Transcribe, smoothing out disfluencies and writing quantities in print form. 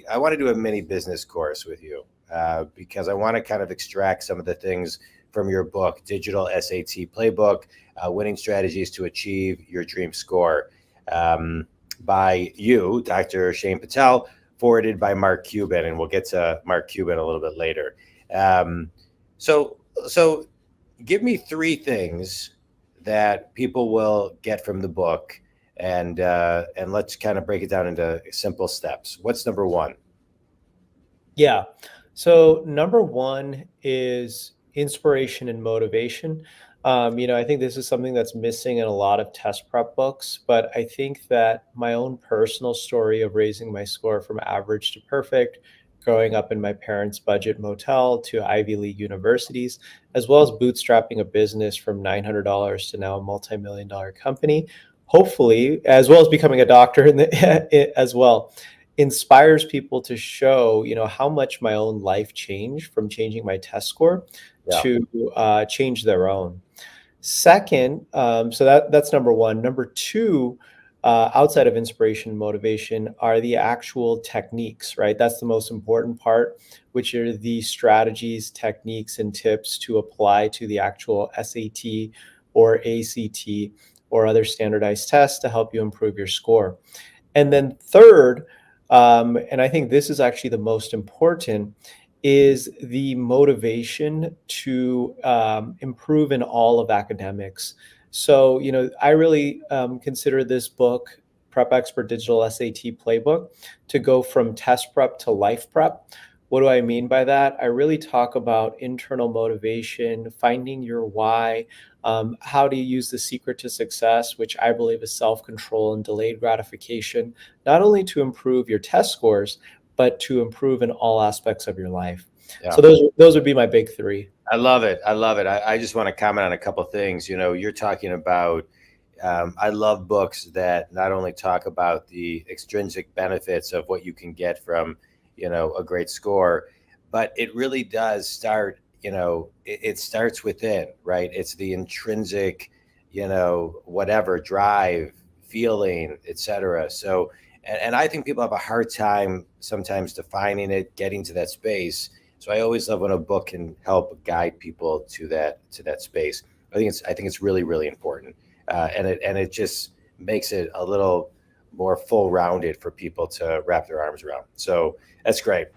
I want to do a mini business course with you because I want to kind of extract some of the things from your book, Digital SAT Playbook, Winning Strategies to Achieve Your Dream Score, by you, Dr. Shaan Patel, forwarded by Mark Cuban, and we'll get to Mark Cuban a little bit later. Um, so, so give me three things that people will get from the book, and let's kind of break it down into simple steps. What's number one? Yeah. So number one is inspiration and motivation. I think this is something that's missing in a lot of test prep books, but I think that my own personal story of raising my score from average to perfect, growing up in my parents' budget motel to Ivy League universities, as well as bootstrapping a business from $900 to now a multi-million dollar company, hopefully, as well as becoming a doctor as well, inspires people to show, how much my own life changed from changing my test score Yeah. to change their own. Second, so that's number one. Number two, outside of inspiration and motivation, are the actual techniques, right? That's the most important part, which are the strategies, techniques, and tips to apply to the actual SAT or ACT or other standardized tests to help you improve your score. And then third, and I think this is actually the most important, is the motivation to improve in all of academics. So, I really consider this book, Prep Expert Digital SAT Playbook, to go from test prep to life prep. What do I mean by that? I really talk about internal motivation, finding your why, how to use the secret to success, which I believe is self control and delayed gratification, not only to improve your test scores, but to improve in all aspects of your life. Yeah. So those would be my big three. I love it. I love it. I just want to comment on a couple of things. You're talking about, I love books that not only talk about the extrinsic benefits of what you can get from, a great score, but it really does start, it starts within, right? It's the intrinsic, whatever drive, feeling, etc. So, and I think people have a hard time sometimes defining it, getting to that space. So I always love when a book can help guide people to that space. I think it's really really important, and it just makes it a little more full rounded for people to wrap their arms around. So that's great.